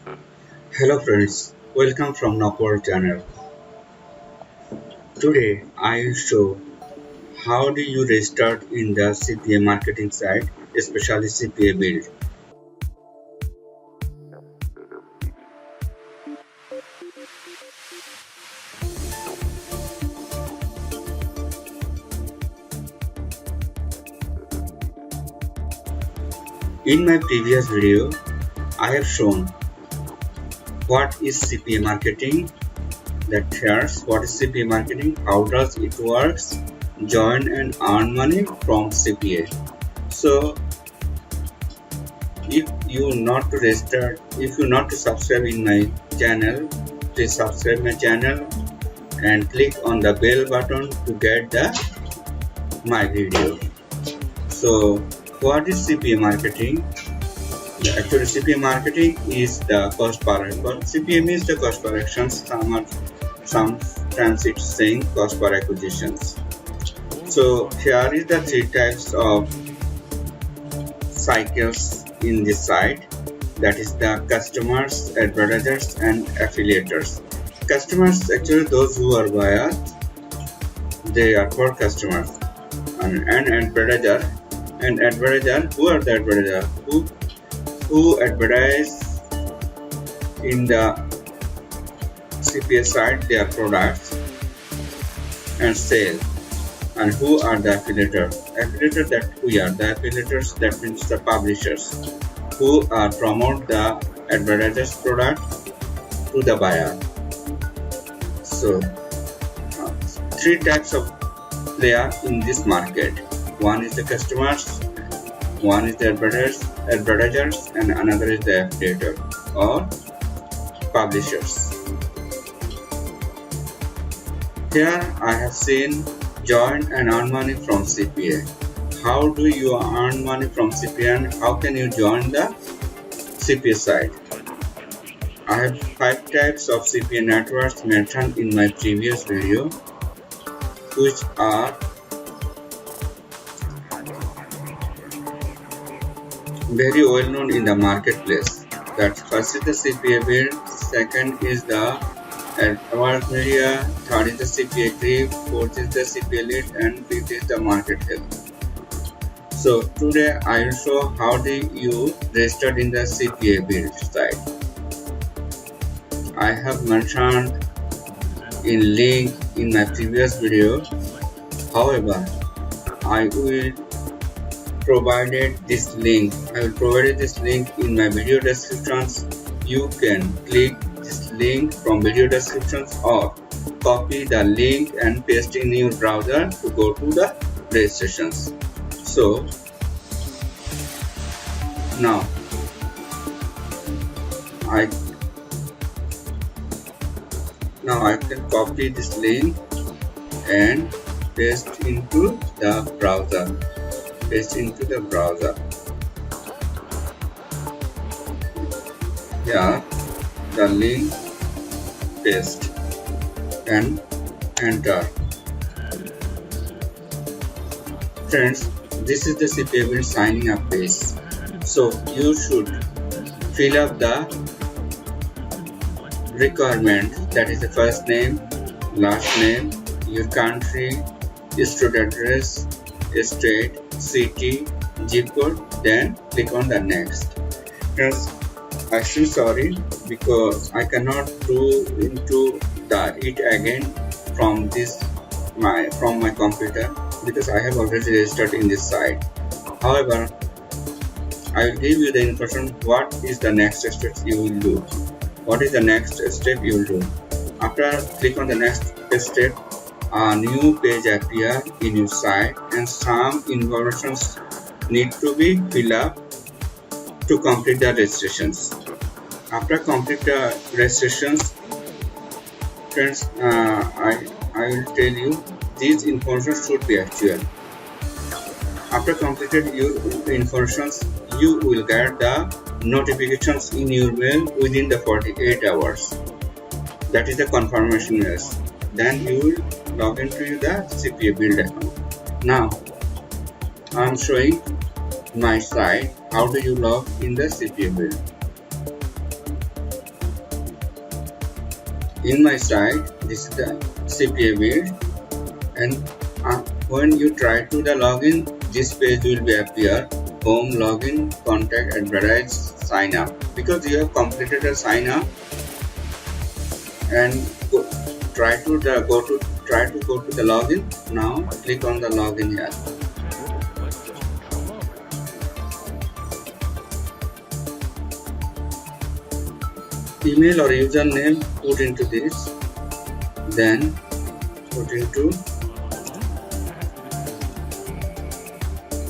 Hello friends, welcome from Nopal channel. Today I will show how do you restart in the CPA marketing site, especially CPA build. In my previous video, I have shown what is CPA marketing, that here's what is CPA marketing, how does it works, join and earn money from CPA. So if you not to subscribe in my channel, please subscribe my channel and click on the bell button to get my video. So what is CPA marketing? Actually, CPA marketing is the cost per acquisition. CPA means the cost per actions. Sometimes it's saying cost per acquisitions. So here is the three types of cycles in this site. That is the customers, advertisers, and affiliators. Customers, actually those who are buyers, they are for customers, and advertiser, who are the advertiser, who advertise in the CPA site their products and sell. And who are the affiliators? Affiliators, that we are the affiliators, that means the publishers who promote the advertiser's product to the buyer. So three types of player in this market. One is the customers, one is the advertisers, and another is the affiliator or publishers. Here I have seen join and earn money from CPA. How do you earn money from CPA and how can you join the CPA site? I have 5 types of CPA networks mentioned in my previous video, which are very well known in the marketplace. That first is the CPABuild, second is the Advanced Media, third is the CPA Grip, fourth is the CPA Lead, and fifth is the Market Health. So today I will show how do you register in the CPABuild site. I have mentioned in link in my previous video. However, I will provide this link in my video descriptions. You can click this link from video descriptions or copy the link and paste in your browser to go to the registrations. So now I can copy this link and paste into the browser. Here the link, paste and enter. Friends, this is the CPABuild signing up page. So you should fill up the requirement, that is the first name, last name, your country, street address, state, city, zip code, then click on the next. Friends, I feel sorry because I cannot do it again from my computer because I have already registered in this site. However, I will give you the information what is the next step you will do. What is the next step you will do? After click on the next step, a new page appear in your site and some information need to be filled up to complete the registrations. After complete the registrations, friends, I will tell you these information should be actual. After completed your information, you will get the notifications in your mail within the 48 hours. That is the confirmation mail. Then you will log into the CPABuild account. Now I am showing my site how do you log in the CPABuild. in my site. This is the CPABuild, and when you try to the login, this page will be appear: home, login, contact, advertise, sign up. Because you have completed a sign up, and try to go to the login. Now click on the login here. Email or username put into this, then put into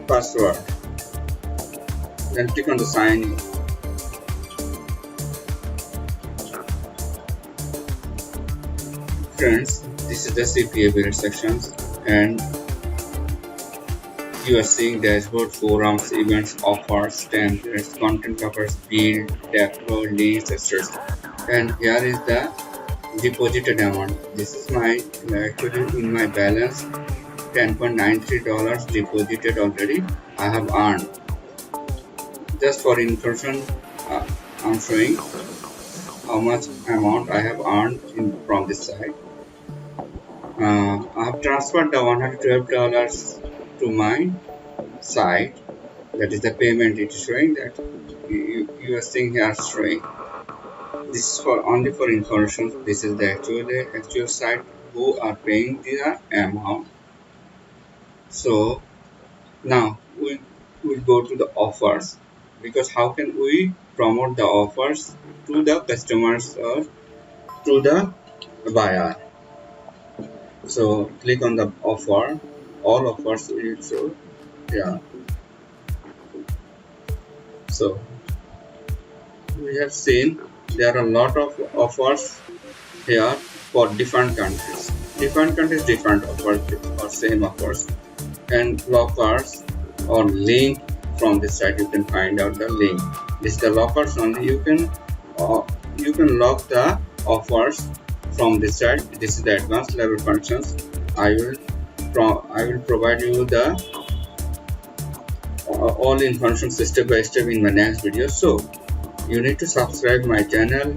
password, then click on the sign in. Friends, this is the CPABuild sections, and you are seeing dashboard, forums, events, offers, templates, content covers, build, dashboard, links, etc. And here is the deposited amount. This is my actually in my balance, $10.93 deposited already. I have earned. Just for information, I'm showing how much amount I have earned from this site. I have transferred the $112 to my site. That is the payment. It is showing that you are seeing here showing. This is for only for information. This is the actual site who are paying the amount. So now we will go to the offers, because how can we promote the offers to the customers or to the buyer? So click on the offer. All offers will show. Yeah. So we have seen there are a lot of offers here for different countries. Different countries, different offers or same offers. And lockers or link from this site, you can find out the link. This is the lockers only. You can lock the offers from this site. This is the advanced level functions. I will provide you the all information step by step in my next video. So you need to subscribe my channel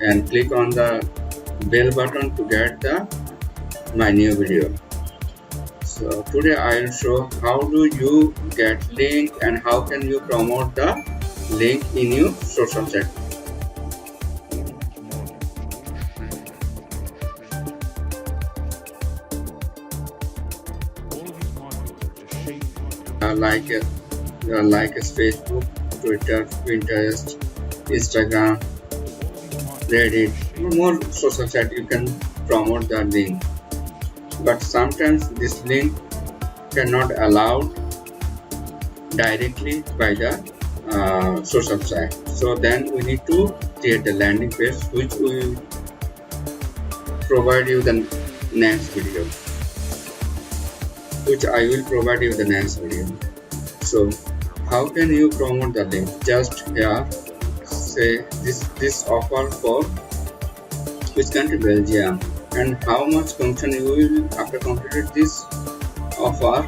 and click on the bell button to get my new video. So today I will show how do you get link and how can you promote the link in your social chat. Like Facebook, Twitter, Pinterest, Instagram, Reddit, more social chat you can promote the link. But sometimes this link cannot allowed directly by the social site. So then we need to create the landing page, which we will provide you the next video. So how can you promote the link? Just here say this offer for which country? Belgium. And how much commission you will, after completed this offer,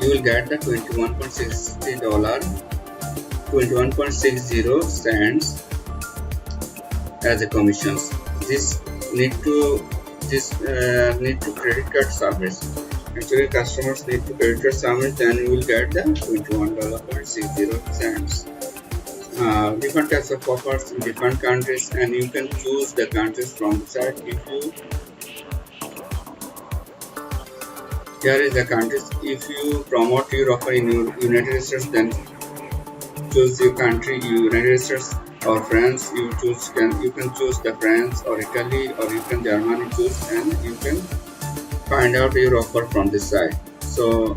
you will get the $21.60 as a commissions. This need to credit card service. Actually, customers need to credit card service, then you will get the $21.60. Different types of offers in different countries, and you can choose the countries from the site. Here is the countries. If you promote your offer in United States, then choose your country, United States or France. You can choose the France or Italy, or you can Germany choose, and you can find out your offer from this site. So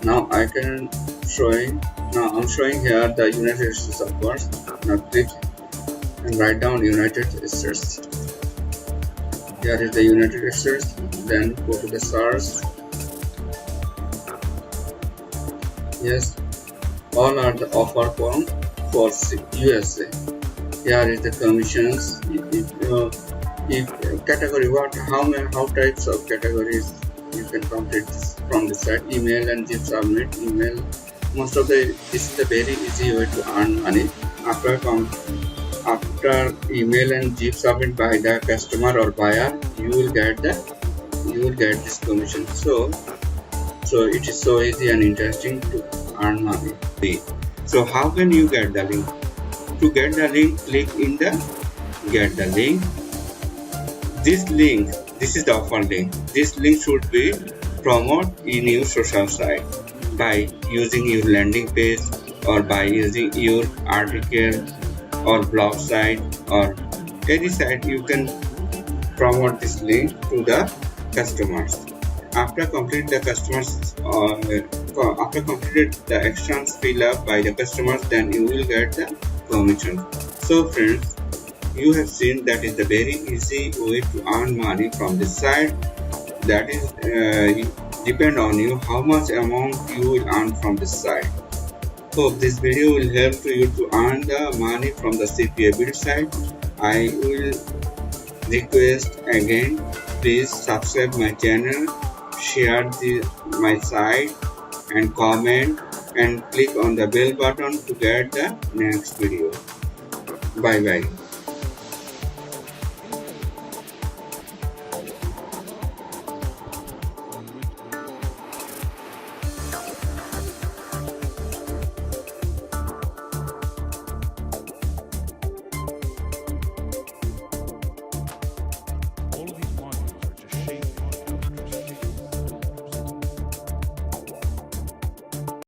now I'm showing here the United States offers. Now click and write down United States. Here is the United States. Then go to the search. Yes, all are the offer form for USA. Here is the commissions. If category, how types of categories you can complete from the site. Email and zip submit. Email. This is the very easy way to earn money. After after email and zip submit by the customer or buyer, you will get this commission. So it is so easy and interesting to earn money. So how can you get the link? To get the link, click in the get the link. This is the offer link. This link should be promoted in your social site by using your landing page or by using your article or blog site or any site. You can promote this link to the customers. After completed the actions fill up by the customers, then you will get the commission. So friends, you have seen that is the very easy way to earn money from this site. That is depend on you how much amount you will earn from this site. Hope this video will help you to earn the money from the CPABuild site. I will request again, please subscribe my channel, share my site and comment and click on the bell button to get the next video. Bye bye.